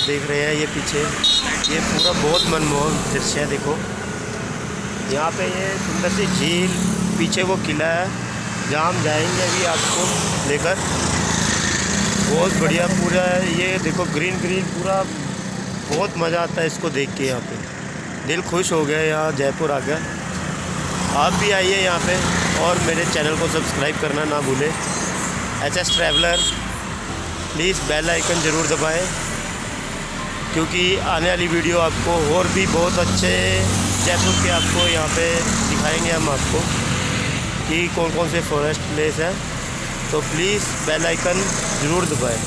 देख रहे हैं ये पीछे, ये पूरा बहुत मनमोहक दृश्य है। देखो यहाँ पे ये सुंदर सी झील, पीछे वो किला है जहाँ हम जाएंगे अभी आपको लेकर। बहुत बढ़िया पूरा ये देखो ग्रीन ग्रीन पूरा, बहुत मज़ा आता है इसको देख के। यहाँ पे दिल खुश हो गया यहाँ जयपुर आ गया। आप भी आइए यहाँ पे और मेरे चैनल को सब्सक्राइब करना ना भूलें। HS traveller, please bell icon ज़रूर दबाएं, क्योंकि आने वाली वीडियो आपको और भी बहुत अच्छे जयपुर के आपको यहाँ पे दिखाएंगे हम आपको कि कौन कौन से फॉरेस्ट प्लेस हैं। तो प्लीज़ बेल आइकन ज़रूर दबाएं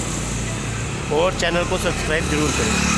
और चैनल को सब्सक्राइब ज़रूर करें।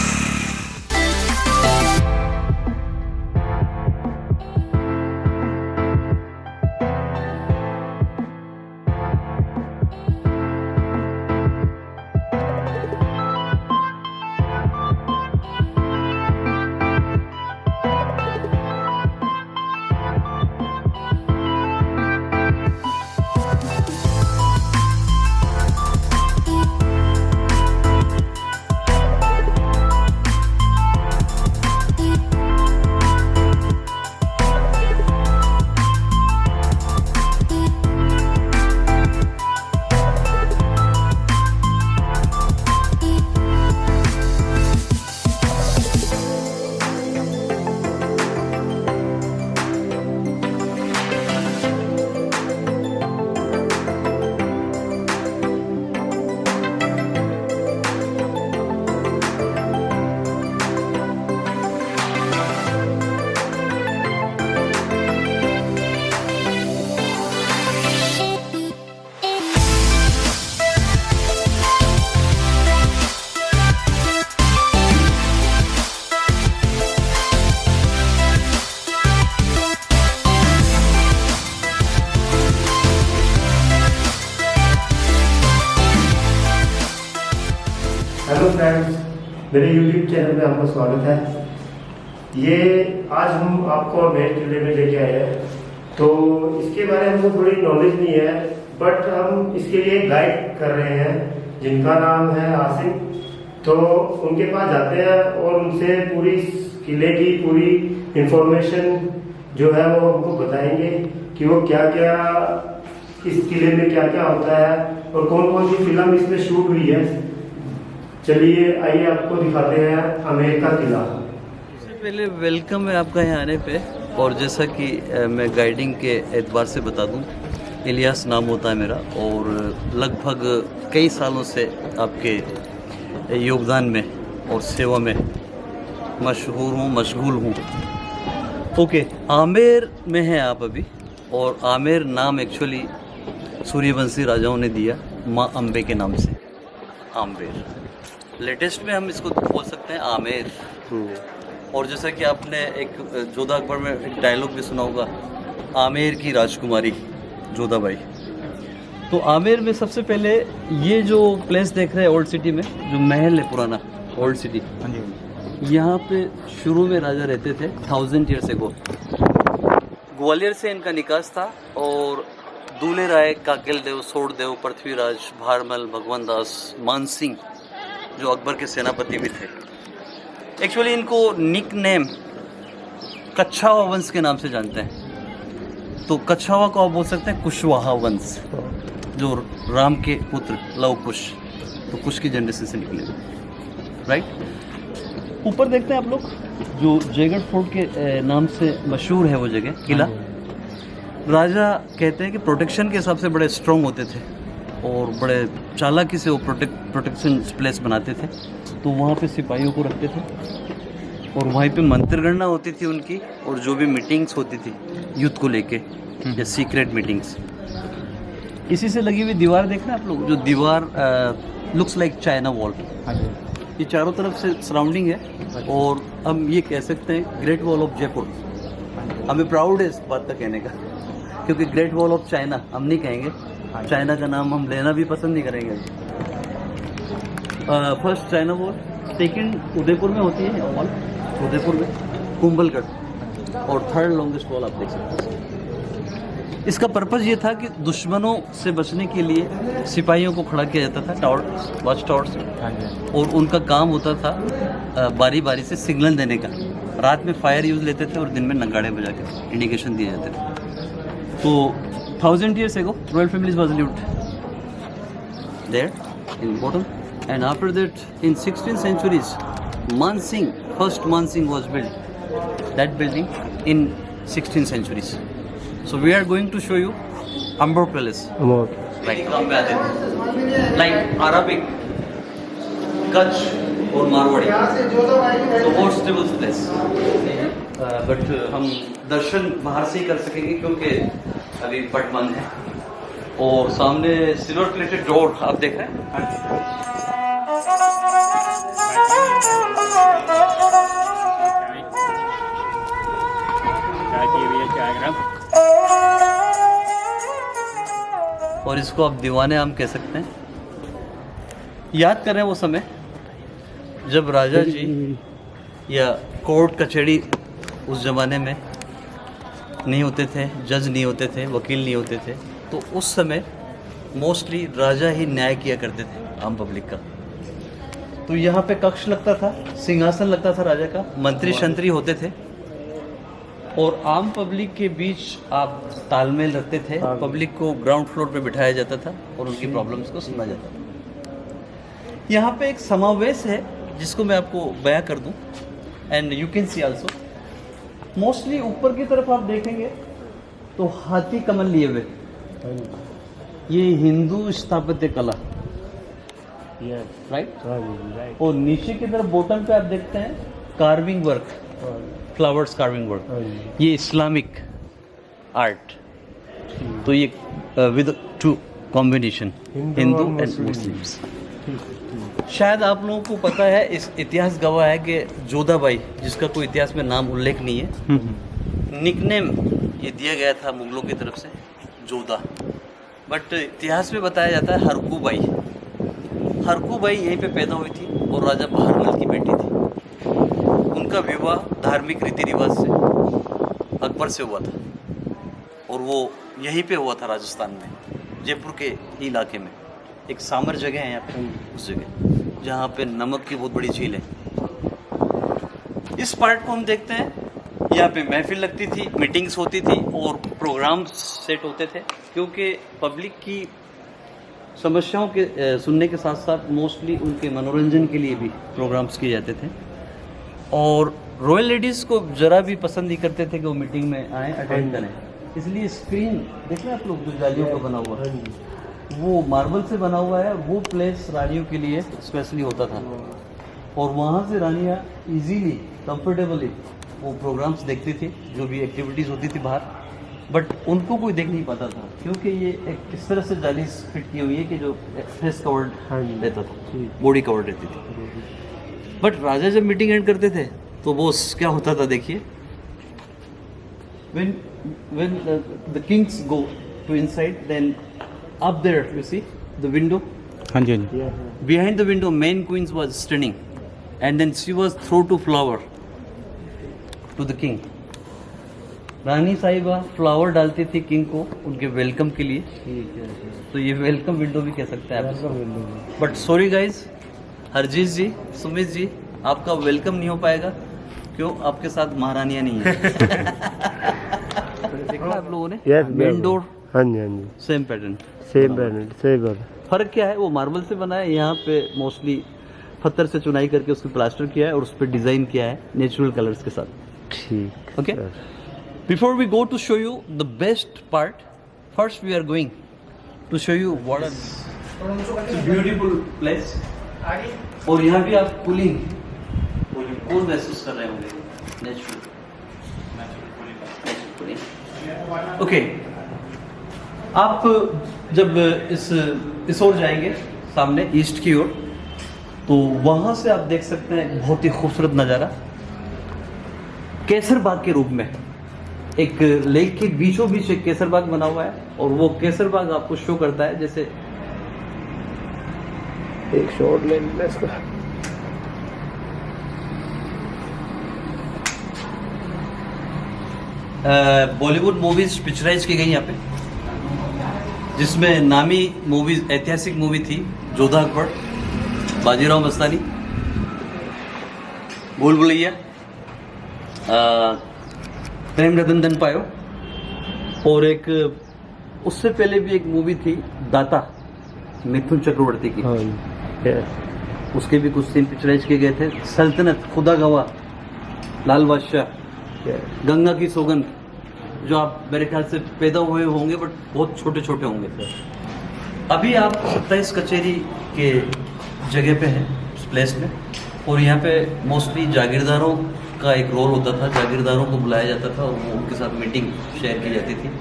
हेलो फ्रेंड्स, मेरे YouTube चैनल में आपका स्वागत है। ये आज हम आपको अमेर किले में लेके आए हैं। तो इसके बारे में हमको थोड़ी नॉलेज नहीं है, बट हम इसके लिए गाइड कर रहे हैं जिनका नाम है आसिफ। तो उनके पास जाते हैं और उनसे पूरी किले की पूरी इंफॉर्मेशन जो है वो हमको बताएंगे कि वो क्या क्या इस किले में क्या क्या होता है और कौन कौन सी फिल्म इसमें शूट हुई है। चलिए आइए आपको दिखाते हैं आमेर का किला। सबसे पहले वेलकम है आपका यहाँ आने पे। और जैसा कि मैं गाइडिंग के एतबार से बता दूँ, इलियास नाम होता है मेरा और लगभग कई सालों से आपके योगदान में और सेवा में मशहूर हूँ, मशगूल हूँ। ओके, आमेर में हैं आप अभी। और आमेर नाम एक्चुअली सूर्यवंशी राजाओं ने दिया माँ अम्बे के नाम से, आमेर। लेटेस्ट में हम इसको बोल सकते हैं आमेर। और जैसा कि आपने एक जोधा अकबर में एक डायलॉग भी सुना होगा, आमेर की राजकुमारी जोधाबाई। तो आमेर में सबसे पहले ये जो प्लेस देख रहे हैं ओल्ड सिटी में, जो महल है पुराना ओल्ड सिटी, यहाँ पे शुरू में राजा रहते थे 1000 ईयर्स एगो। ग्वालियर से इनका निकास था और दूल्हे राय, काकेल देव, सोड़देव, पृथ्वीराज, भारमल, भगवान दास, मानसिंह जो अकबर के सेनापति भी थे। एक्चुअली इनको निक नेम कच्छावा वंश के नाम से जानते हैं। तो कच्छावा को आप बोल सकते हैं कुशवाहा वंश, जो राम के पुत्र लव कुश, तो कुश की जनरेशन से निकले, राइट। ऊपर देखते हैं आप लोग, जो जयगढ़ फोर्ट के नाम से मशहूर है वो जगह, किला। राजा कहते हैं कि प्रोटेक्शन के हिसाब से बड़े स्ट्रॉन्ग होते थे और बड़े चालाकी से वो प्रोटेक्शन प्लेस बनाते थे। तो वहाँ पे सिपाहियों को रखते थे और वहीं पे मंत्रगणना होती थी उनकी, और जो भी मीटिंग्स होती थी युद्ध को लेके या सीक्रेट मीटिंग्स। इसी से लगी हुई दीवार देखना आप लोग, जो दीवार लुक्स लाइक चाइना वॉल। ये चारों तरफ से सराउंडिंग है और हम ये कह सकते हैं ग्रेट वॉल ऑफ जयपुर। हमें प्राउड है इस बात का कहने का, क्योंकि ग्रेट वॉल ऑफ चाइना हम नहीं कहेंगे, चाइना का नाम हम लेना भी पसंद नहीं करेंगे। First China wall, second Udaipur में होती है वॉल, उदयपुर में कुंभलगढ़, और थर्ड लॉन्गेस्ट वॉल आप देख सकते हैं। इसका पर्पज़ ये था कि दुश्मनों से बचने के लिए सिपाहियों को खड़ा किया जाता था टावर, वॉच टावर्स, और उनका काम होता था बारी बारी से सिग्नल देने का। रात में फायर यूज़ लेते थे और दिन में नगाड़े बजा के इंडिकेशन दिए जाते थे। तो 1000 years ago, royal families was lived there in bottom, and after that in 16th centuries, Mansingh, first Mansingh was built, that building in 16th centuries. So we are going to show you Amber Palace. Right. Like Arabic, Kutch or Marwadi. So most stable place. But हम दर्शन बाहर से ही कर सकेंगे क्योंकि अभी पट बंद है। और सामने सिल्वर प्लेटेड डोर आप देख रहे हैं। और इसको आप दीवाने आम कह सकते हैं। याद करें वो समय जब राजा जी या कोर्ट कचहरी उस ज़माने में नहीं होते थे, जज नहीं होते थे, वकील नहीं होते थे, तो उस समय मोस्टली राजा ही न्याय किया करते थे आम पब्लिक का। तो यहाँ पे कक्ष लगता था, सिंहासन लगता था राजा का, मंत्री शंत्री होते थे और आम पब्लिक के बीच आप तालमेल रखते थे। पब्लिक को ग्राउंड फ्लोर पे बिठाया जाता था और उनकी प्रॉब्लम्स को सुना जाता था। यहाँ पे एक समावेश है जिसको मैं आपको बयां कर दूं, and you can see also. Mostly ऊपर की तरफ आप देखेंगे तो हाथी कमल लिए हुए, ये हिंदू स्थापत्य कला, राइट। और नीचे की तरफ बॉटम पे आप देखते हैं carving work, flowers carving work, ये इस्लामिक आर्ट। तो ये with two combination Hindu and Muslims. शायद आप लोगों को पता है, इस इतिहास गवाह है कि जोधाबाई, जिसका कोई इतिहास में नाम उल्लेख नहीं है, निकनेम ये दिया गया था मुगलों की तरफ से जोधा, बट इतिहास में बताया जाता है हरकूबाई। हरकूबाई यहीं पे पैदा हुई थी और राजा बहारमल की बेटी थी। उनका विवाह धार्मिक रीति रिवाज से अकबर से हुआ था और वो यहीं पे हुआ था राजस्थान में, जयपुर के ही इलाके में। एक सामर जगह है यहाँ पे, उस जगह जहाँ पे नमक की बहुत बड़ी झील है। इस पार्ट को हम देखते हैं, यहाँ पे महफिल लगती थी, मीटिंग्स होती थी और प्रोग्राम्स सेट होते थे, क्योंकि पब्लिक की समस्याओं के सुनने के साथ साथ मोस्टली उनके मनोरंजन के लिए भी प्रोग्राम्स किए जाते थे। और रॉयल लेडीज़ को ज़रा भी पसंद नहीं करते थे कि वो मीटिंग में आएँ, अटेंड करें, इसलिए स्क्रीन देख रहे हैं आप लोग जो जालियों का बना हुआ है, वो मार्बल से बना हुआ है। वो प्लेस रानियों के लिए स्पेशली होता था और वहाँ से रानियाँ इजीली कंफर्टेबली वो प्रोग्राम्स देखती थी, जो भी एक्टिविटीज़ होती थी बाहर, बट उनको कोई देख नहीं पाता था क्योंकि ये एक इस तरह से जाली फिट की हुई है कि जो फेस कवर्ड रहता था, बॉडी कवर्ड रहती थी। बट राजा जब मीटिंग एंड करते थे तो वो क्या होता था, देखिए, when the kings go to inside, then up there you see the window, हाँ जी, हाँ जी, behind the window main queens was standing and then she was throw to flower to the king. रानी साहिबा फ्लावर डालती थी king को उनके welcome के लिए। तो ये वेलकम विंडो भी कह सकते हैं आप। बट सॉरी गाइज, हरजीत जी, सुमित जी, आपका वेलकम नहीं हो पाएगा, क्यों? आपके साथ महारानियां नहीं है। देखा आप लोगों ने मेन डोर, हाँ जी, हाँ जी, same pattern, same pattern, same pattern. फर्क क्या है, वो मार्बल से बना है, यहाँ पे मोस्टली पत्थर से चुनाई करके उसको प्लास्टर किया है और उस पर डिजाइन किया है नेचुरल कलर्स के साथ। ठीक, okay. Before we go to show you the best part, first we are going to show you what a beautiful place. और यहाँ भी आप कूलिंग कूल महसूस कर रहे होंगे, नेचुरल कूलिंग। ओके, आप जब इस ओर जाएंगे सामने ईस्ट की ओर, तो वहाँ से आप देख सकते हैं बहुत ही खूबसूरत नज़ारा, केसर बाग के रूप में। एक लेक के बीचों बीच एक केसर बाग बना हुआ है और वो केसर बाग आपको शो करता है, जैसे एक शॉट ले लेना इसका। बॉलीवुड मूवीज पिक्चराइज की गई यहाँ पे। जिसमें नामी मूवी, ऐतिहासिक मूवी थी जोधा अकबर, बाजीराव मस्तानी, भूल भुलैया, प्रेम रतन धन पायो, और एक उससे पहले भी एक मूवी थी दाता, मिथुन चक्रवर्ती की। उसके भी कुछ सीन पिक्चराइज किए गए थे। सल्तनत, खुदा गवाह, लाल बादशाह, गंगा की सौगंध, जो आप मेरे ख्याल से पैदा हुए होंगे बट बहुत छोटे छोटे होंगे। अभी आप 27 कचहरी के जगह पे हैं, उस प्लेस में, और यहाँ पे मोस्टली जागीरदारों का एक रोल होता था। जागीरदारों को बुलाया जाता था और वो उनके साथ मीटिंग शेयर की जाती थी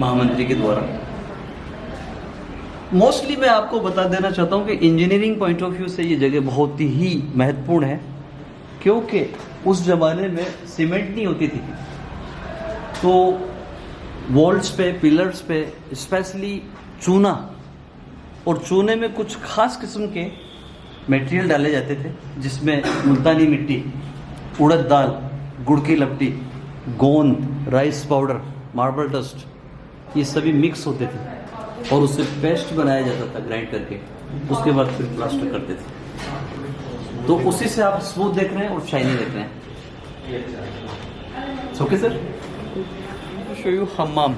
महामंत्री के द्वारा। मोस्टली मैं आपको बता देना चाहता हूँ कि इंजीनियरिंग पॉइंट ऑफ व्यू से ये जगह बहुत ही महत्वपूर्ण है, क्योंकि उस ज़माने में सीमेंट नहीं होती थी, तो वॉल्स पे, पिलर्स पे स्पेशली चूना, और चूने में कुछ खास किस्म के मटेरियल डाले जाते थे, जिसमें मुल्तानी मिट्टी, उड़द दाल, गुड़ की लपटी, गोंद, राइस पाउडर, मार्बल डस्ट, ये सभी मिक्स होते थे और उससे पेस्ट बनाया जाता था ग्राइंड करके। उसके बाद फिर प्लास्टर करते थे। तो उसी से आप स्मूथ देख रहे हैं और शाइनी देख रहे हैं। ओके सर, शो यू हम्माम,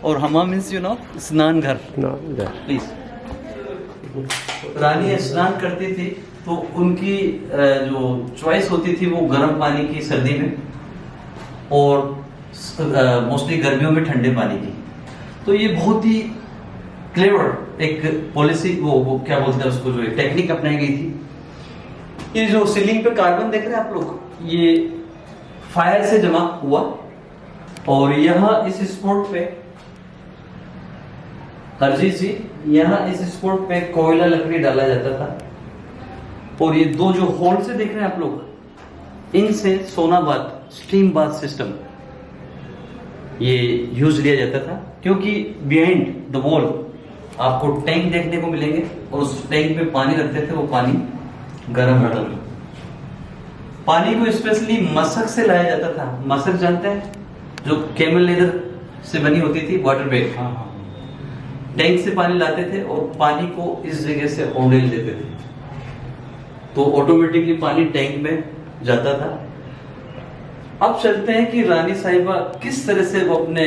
और हम्माम मीन्स यू नो स्नान घर। प्लीज। रानी स्नान करती थी तो उनकी जो चॉइस होती थी वो गर्म पानी की सर्दी में, और मोस्टली गर्मियों में ठंडे पानी की। तो ये बहुत ही क्लेवर एक पॉलिसी, वो क्या बोलते हैं उसको, जो एक टेक्निक अपनाई गई थी। ये जो सीलिंग पे कार्बन देख रहे हैं आप लोग, ये फायर से जमा हुआ, और यहाँ इस स्पॉट पे हरजी सी, यहाँ इस स्पॉट पे कोयला लकड़ी डाला जाता था, और ये दो जो होल से देख रहे हैं आप लोग, इनसे सोना बाथ, स्टीम बाथ सिस्टम ये यूज लिया जाता था। क्योंकि बिहाइंड द वॉल आपको टैंक देखने को मिलेंगे, और उस टैंक में पानी रखते थे, वो पानी गर्म होता था। पानी को स्पेशली मशक से लाया जाता था। मशक जानते हैं, जो कैमल लेदर से बनी होती थी, वाटर बैग। टैंक से पानी लाते थे और पानी को इस जगह से ओंडेल देते थे, तो ऑटोमेटिकली पानी टैंक में जाता था। अब चलते हैं कि रानी साहिबा किस तरह से वो अपने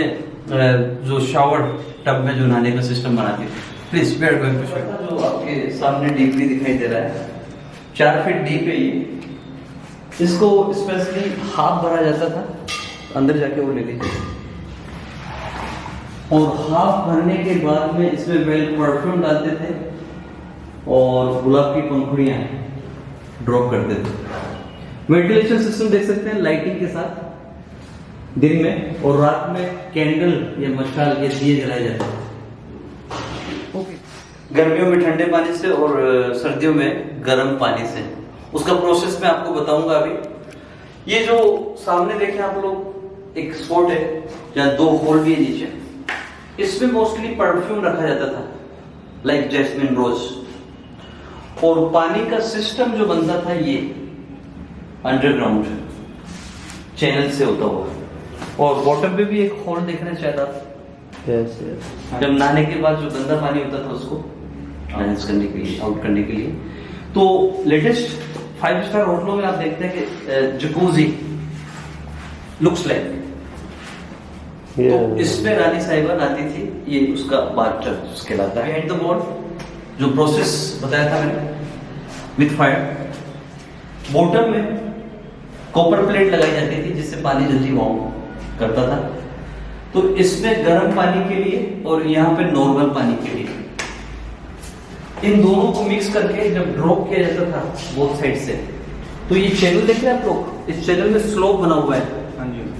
जो शावर टब में जो नहाने का सिस्टम बनाती थी। Please we're going to show. जो आपके सामने डीपली दिखाई दे रहा है, 4 फीट डीप है ये। इसको स्पेशली हाफ भरा जाता था, अंदर जाके वो ले लीजिए, और हाफ भरने के बाद में इसमें वेल परफ्यूम डालते थे और गुलाब की पंखुड़ियां ड्रॉप करते थे। वेंटिलेशन सिस्टम देख सकते हैं लाइटिंग के साथ, दिन में, और रात में कैंडल या मशाल ये दिए जलाए जाते थे। ओके। गर्मियों में ठंडे पानी से और सर्दियों में गर्म पानी से। उसका प्रोसेस मैं आपको बताऊंगा अभी। ये जो सामने देखें आप लोग, एक स्पॉट है जहाँ 2 होल भी है नीचे, इसमें मोस्टली परफ्यूम रखा जाता था, लाइक जैस्मिन रोज। और पानी का सिस्टम जो बनता था ये अंडरग्राउंड चैनल से होता हुआ, और बॉटम पे भी एक होल देख रहे हैं शायद आप। जब नहाने के बाद जो गंदा पानी होता था उसको बैलेंस करने के लिए, आउट करने के लिए। तो लेटेस्ट 5 स्टार होटलों में आप देखते हैं कि जकूजी लुक्स लाइक, तो इसमें रानी साहिबा नहाती थी। ये उसका बाथटब कहलाता है। एट द वॉल जो प्रोसेस बताया था मैंने विथ फायर, बॉटम में कॉपर प्लेट लगाई जाती थी जिससे पानी जल्दी वार्म करता था। तो इसमें गर्म पानी के लिए और यहाँ पे नॉर्मल पानी के लिए, इन दोनों को मिक्स करके जब ड्रॉप किया जाता था बोथ साइड से, तो ये चैनल देख रहे हैं आप लोग, इस चैनल में स्लोप बना हुआ है,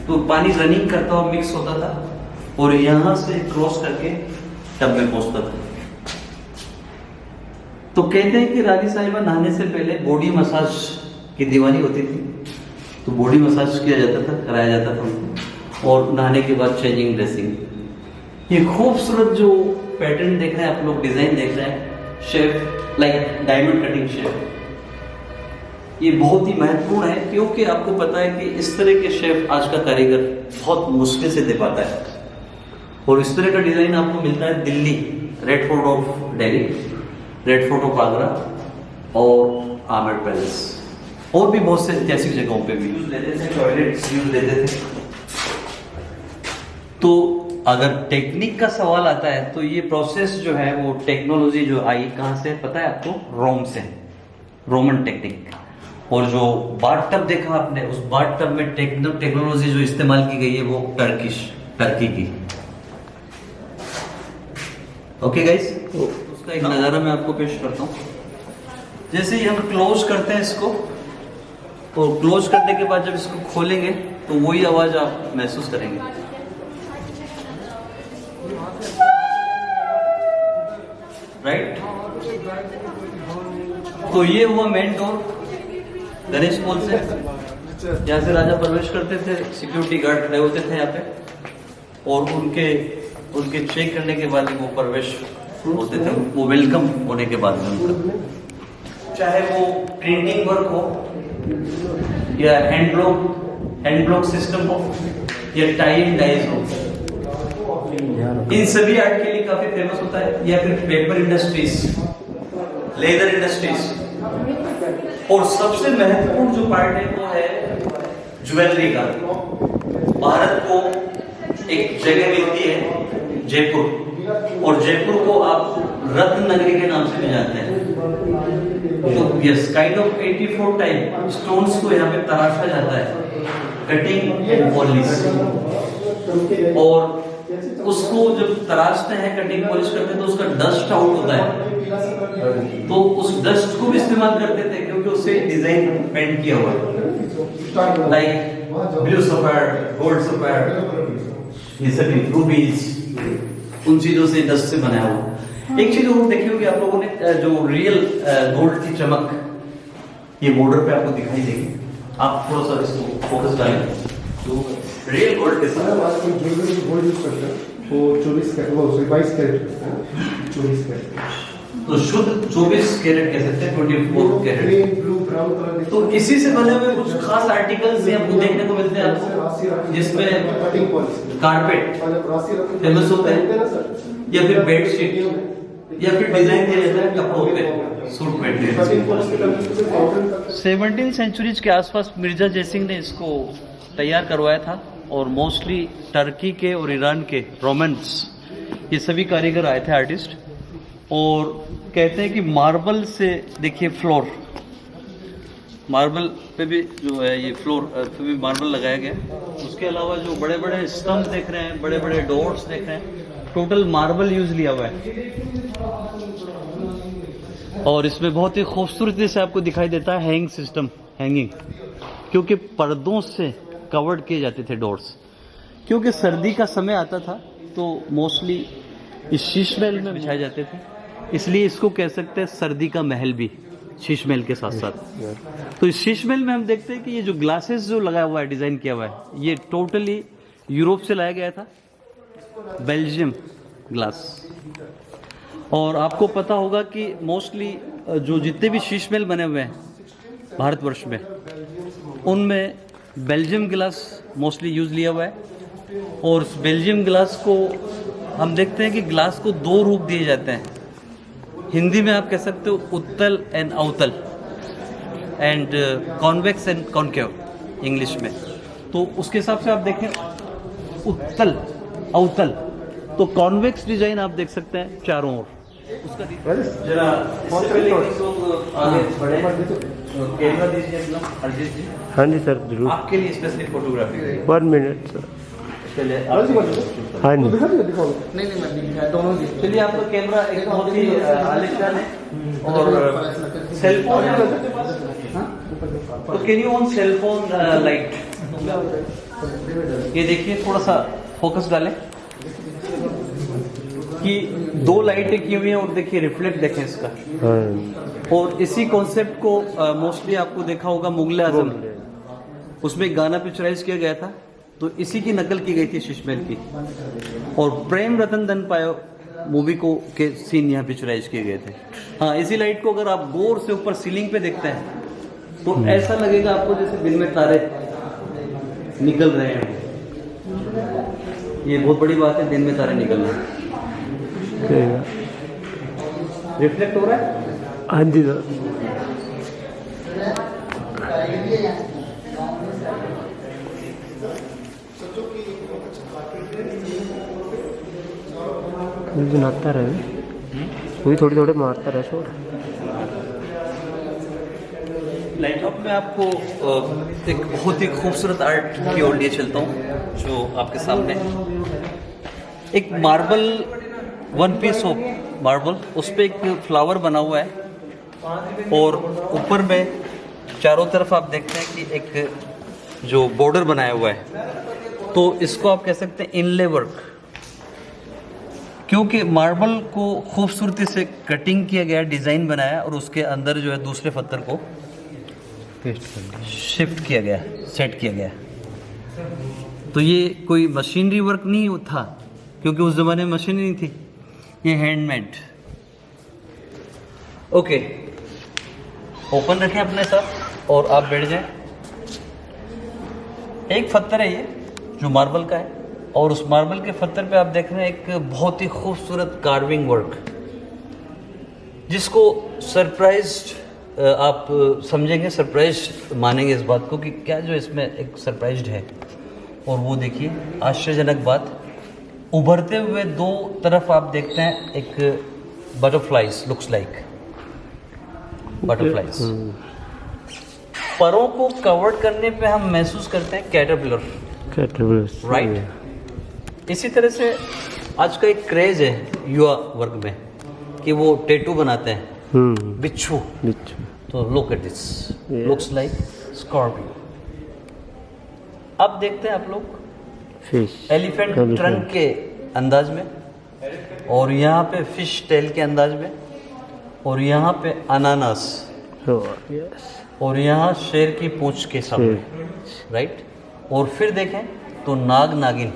तो पानी रनिंग करता हुआ मिक्स होता था और यहां से क्रॉस करके टब में पहुंचता था। तो कहते हैं कि रानी साहिबा नहाने से पहले बॉडी मसाज की दीवानी होती थी, तो बॉडी मसाज किया जाता था, कराया जाता था उनको, और नहाने के बाद चेंजिंग ड्रेसिंग। ये खूबसूरत जो पैटर्न देख रहे हैं आप लोग, डिजाइन देख रहे हैं, shape like diamond cutting shape, ये बहुत ही महत्वपूर्ण है, क्योंकि आपको पता है कि इस तरह के शेप आज का कारीगर बहुत मुश्किल से दे पाता है, और इस तरह का डिज़ाइन आपको मिलता है Delhi, red fort of Delhi, red fort of Agra और आमेर पैलेस, और भी बहुत से ऐतिहासिक जगहों पे भी यूज लेते थे, टॉयलेट्स यूज लेते थे। तो अगर टेक्निक का सवाल आता है तो ये प्रोसेस जो है वो टेक्नोलॉजी जो आई कहाँ से पता है आपको? रोम से, रोमन टेक्निक। और जो बाथ टब देखा आपने, उस बाथ टब में टेक्नोलॉजी जो इस्तेमाल की गई है वो टर्की की। ओके गाइस, उसका एक नज़ारा मैं आपको पेश करता हूँ। जैसे ही हम क्लोज करते हैं इसको, और क्लोज करने के बाद जब इसको खोलेंगे तो वही आवाज आप महसूस करेंगे। राइट, तो ये हुआ मेन डोर गणेश पोल से। यहाँ से राजा प्रवेश करते थे, सिक्योरिटी गार्ड खड़े होते थे यहाँ पे, और उनके चेक करने के बाद वो प्रवेश होते थे, वो वेलकम होने के बाद में उनका। चाहे वो प्रिंटिंग वर्क हो या हैंड ब्लॉक सिस्टम हो या टाई एंड डाइज हो, इन सभी आर्ट के लिए काफी फेमस होता है। या फिर पेपर इंडस्ट्रीज, लेदर इंडस्ट्रीज, और सबसे महत्वपूर्ण जो पार्ट है वो है ज्वेलरी का। भारत को एक जगह मिलती है जयपुर, और जयपुर को आप रत्न नगरी के नाम से भी जानते हैं। तो yes, kind of 84 type stones को यहाँ पे तराशा जाता है, कटिंग एंड पॉलिश। और उसको जब तराशते हैं, कटिंग पॉलिश करते हैं, तो उसका डस्ट आउट होता है। तो उस डस्ट को भी इस्तेमाल करते थे, क्योंकि उससे डिजाइन पेंट किया हुआ है, like blue sapphire, gold sapphire, ये सभी रूबीज, उन चीजों से डस्ट से बनाया हुआ। एक चीज और देखी होगी आप लोगों ने, जो रियल गोल्ड की चमक ये बॉर्डर पे आपको दिखाई देगी। आप थोड़ा सा इसको फोकस डालें, तो रियल गोल्ड के साथ गोल्ड यूज करते हैं वो 24 कैरेट, वो 22 कैरेट, 24 कैरेट, तो शुद्ध 24 कैरेट कह सकते हैं, 24 carat. Green, blue, brown colour. तो इसी से बने हुए कुछ खास आर्टिकल्स आपको देखने को मिलते हैं आपको, जिसमें कटिंग पॉलिश, कारपेट फेमस होता है, या फिर बेडशीट, या फिर डिजाइन दिया जाता है कपड़ों पे, सूट मटेरियल। 17वीं सेंचुरी के आसपास मिर्जा जयसिंह ने इसको तैयार करवाया था, और मोस्टली टर्की के और ईरान के रोमन्स, ये सभी कारीगर आए थे, आर्टिस्ट। और कहते हैं कि मार्बल से, देखिए फ्लोर, मार्बल पे भी जो है ये फ्लोर पे भी मार्बल लगाया गया। उसके अलावा जो बड़े बड़े स्तंभ देख रहे हैं, बड़े बड़े डोर्स देख रहे हैं, टोटल मार्बल यूज लिया हुआ है। और इसमें बहुत ही खूबसूरती से आपको दिखाई देता है हैंग सिस्टम, हैंगिंग, क्योंकि पर्दों से कवर्ड किए जाते थे डोर्स। क्योंकि सर्दी का समय आता था तो मोस्टली इस शीश महल में बिछाए जाते थे, इसलिए इसको कह सकते हैं सर्दी का महल भी, शीश महल के साथ साथ। तो इस शीश महल में हम देखते हैं कि ये जो ग्लासेस जो लगाया हुआ है, डिजाइन किया हुआ है, ये टोटली यूरोप से लाया गया था, बेल्जियम ग्लास। और आपको पता होगा कि मोस्टली जो जितने भी शीश महल बने हुए हैं भारतवर्ष में, उनमें बेल्जियम ग्लास मोस्टली यूज लिया हुआ है। और उस बेल्जियम ग्लास को हम देखते हैं कि ग्लास को दो रूप दिए जाते हैं। हिंदी में आप कह सकते हो उत्तल एंड अवतल, and convex and concave English में। तो उसके हिसाब से आप देखें उत्तल अवतल, तो कॉन्वेक्स डिजाइन आप देख सकते हैं चारों ओर। उसका जरा आगे बढ़े, कैमरा दीजिए अपना अर्जित जी। हाँ जी सर, जरूर। आपके लिए स्पेशली फोटोग्राफी। 1 minute sir. चलिए हाँ जी, चलिए, आपका कैमरा एक बहुत ही आलिशान है, और सेलफोन है, तो can you on cellphone light, ये देखिए थोड़ा सा फोकस डालें कि दो लाइटें की हुई हैं, और देखिए रिफ्लेक्ट देखें इसका। हाँ। और इसी कॉन्सेप्ट को मोस्टली आपको देखा होगा मुगल आजम, उसमें एक गाना पिक्चराइज किया गया था, तो इसी की नकल की गई थी शीश महल की। और प्रेम रतन धन पायो मूवी को के सीन यहाँ पिक्चराइज किए गए थे। हाँ, इसी लाइट को अगर आप गौर से ऊपर सीलिंग पे देखते हैं तो ऐसा लगेगा आपको जैसे दिन में तारे निकल रहे हैं। ये बहुत बड़ी बात है, दिन में तारे निकलना। रिफ्लेक्ट हो रहा है? हाँ जी सर। बनाता रहे, वही थोड़ी थोड़ी मारता रहे शोर। लाइटहाउस में आपको एक बहुत ही खूबसूरत आर्ट की ओर लिए चलता हूँ, जो आपके सामने एक marble, one piece of marble, उस पर एक फ्लावर बना हुआ है और ऊपर में चारों तरफ आप देखते हैं कि एक जो बॉर्डर बनाया हुआ है, तो इसको आप कह सकते हैं इनले वर्क, क्योंकि मार्बल को खूबसूरती से कटिंग किया गया, डिज़ाइन बनाया और उसके अंदर जो है दूसरे पत्थर को शिफ्ट किया गया, सेट किया गया। तो ये कोई मशीनरी वर्क नहीं था, क्योंकि उस ज़माने में मशीन नहीं थी, ये हैंडमेड। ओके, ओपन रखें अपने साथ और आप बैठ जाएं। एक पत्थर है ये जो मार्बल का है, और उस मार्बल के पत्थर पे आप देख रहे हैं एक बहुत ही खूबसूरत कार्विंग वर्क, जिसको सरप्राइज्ड आप समझेंगे, सरप्राइज्ड मानेंगे इस बात को कि क्या जो इसमें एक सरप्राइज्ड है। और वो देखिए आश्चर्यजनक बात, उभरते हुए दो तरफ आप देखते हैं एक बटरफ्लाइज, लुक्स लाइक बटरफ्लाइज। परों को कवर करने पे हम महसूस करते हैं कैटरपिलर, राइट। इसी तरह से आज का एक क्रेज है युवा वर्ग में कि वो टैटू बनाते हैं, बिच्छू। तो look at this, looks like Scorpio. अब देखते हैं आप लोग फिश, एलिफेंट ट्रंक के अंदाज में, और यहाँ पे फिश टेल के अंदाज में, और यहाँ पे अनानास, और यहाँ शेर की पूंछ के सामने, राइट। और फिर देखें तो नाग नागिन,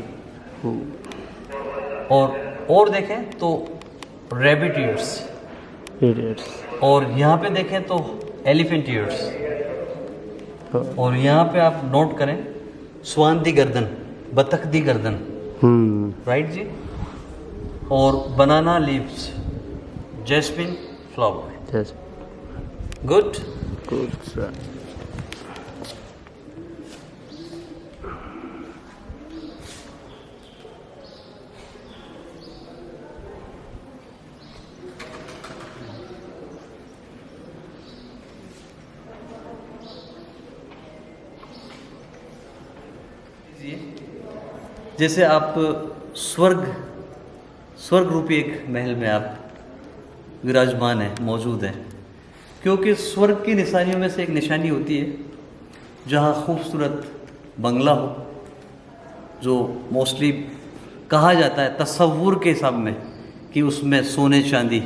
और देखें तो रैबिट ईयर्स, और यहाँ पे देखें तो एलिफेंट ईयर्स, और यहाँ पे आप नोट करें स्वान दी गर्दन, बतख दी गर्दन, राइट जी। और banana leaves, jasmine flower. Good sir. जैसे आप स्वर्ग रूपी एक महल में आप विराजमान है, मौजूद है, क्योंकि स्वर्ग की निशानियों में से एक निशानी होती है जहाँ खूबसूरत बंगला हो, जो मोस्टली कहा जाता है तसव्वुर के हिसाब में कि उसमें सोने चांदी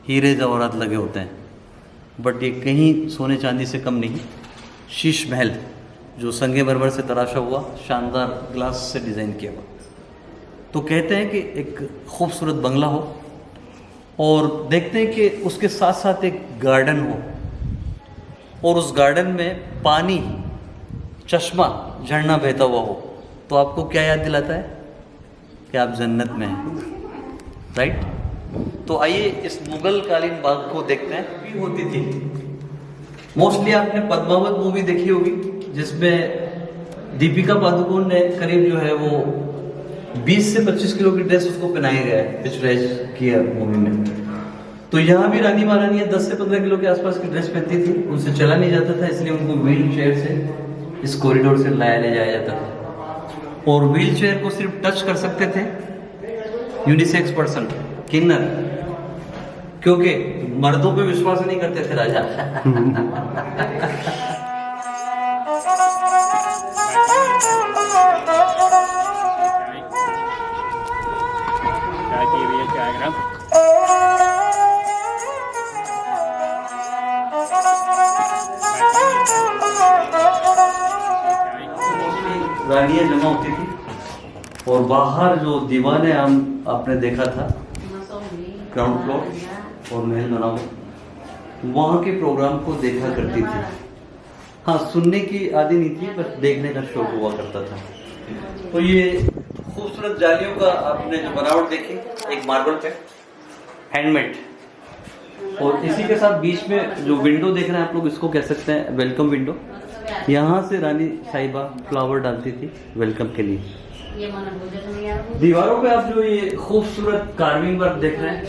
हीरे जवाहरात लगे होते हैं, बट ये कहीं सोने चांदी से कम नहीं। शीश महल जो संगे मरमर से तराशा हुआ, शानदार ग्लास से डिज़ाइन किया हुआ। तो कहते हैं कि एक खूबसूरत बंगला हो, और देखते हैं कि उसके साथ साथ एक गार्डन हो, और उस गार्डन में पानी, चश्मा, झरना बहता हुआ हो, तो आपको क्या याद दिलाता है कि आप जन्नत में हैं, राइट। तो आइए इस मुगल कालीन बाग को देखते हैं। भी होती थी, मोस्टली आपने पद्मावत मूवी देखी होगी, जिसमें दीपिका पादुकोण ने करीब जो है वो 20 से 25 किलो की ड्रेस उसको पहनाया गया है पिक्चराइज किया मूवी में। तो यहाँ भी रानी महारानी 10 से 15 किलो के आसपास की ड्रेस पहनती थी, उनसे चला नहीं जाता था, इसलिए उनको व्हील चेयर से इस कॉरिडोर से ले जाया जाता था, और व्हील चेयर को सिर्फ टच कर सकते थे यूनिसेक्स पर्सन, किन्नर, क्योंकि मर्दों पे विश्वास नहीं करते थे राजा। रानियां जमा होती थी, और बाहर जो दीवाने आपने देखा था ग्राउंड फ्लोर और महल बना हुआ, वहाँ के प्रोग्राम को देखा करती थी। हाँ, सुनने की आदि नहीं थी, बस देखने का शौक हुआ करता था। तो ये खूबसूरत जालियों का आपने जो बनावट देखी, एक मार्बल पे हैंडमेड, और इसी के साथ बीच में जो विंडो देख रहे हैं आप लोग, इसको कह सकते हैं वेलकम विंडो। यहाँ से रानी साहिबा फ्लावर डालती थी वेलकम के लिए। दीवारों पे आप जो ये खूबसूरत कार्विंग वर्क देख रहे हैं,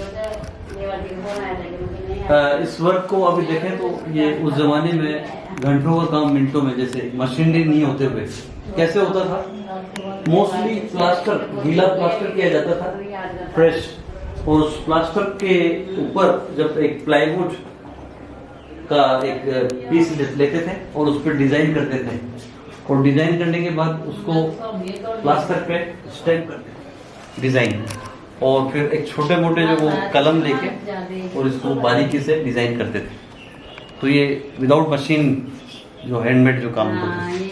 इस वर्क को अभी देखें तो ये उस जमाने में घंटों का काम मिनटों में, जैसे मशीनरी नहीं होते हुए कैसे होता था, मोस्टली प्लास्टर, गीला प्लास्टर किया जाता था फ्रेश, और उस प्लास्टर के ऊपर जब एक प्लाईवुड का एक पीस लेते थे और उस पर डिजाइन करते थे, और डिजाइन करने के बाद उसको प्लास्टर पे स्टैम्प करते थे डिजाइन, और फिर एक छोटे मोटे जो वो कलम लेके और इसको बारीकी से डिजाइन करते थे। तो ये विदाउट मशीन जो हैंडमेड जो काम करते थे।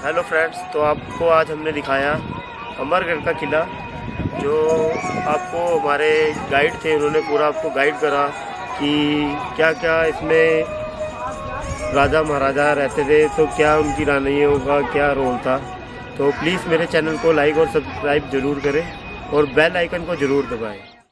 हेलो फ्रेंड्स, तो आपको आज हमने दिखाया अमरगढ़ का किला, जो आपको हमारे गाइड थे, उन्होंने पूरा आपको गाइड करा कि क्या क्या इसमें राजा महाराजा रहते थे, तो क्या उनकी रानियों का क्या रोल था। तो प्लीज़ मेरे चैनल को लाइक और सब्सक्राइब ज़रूर करें और बेल आइकन को ज़रूर दबाएं।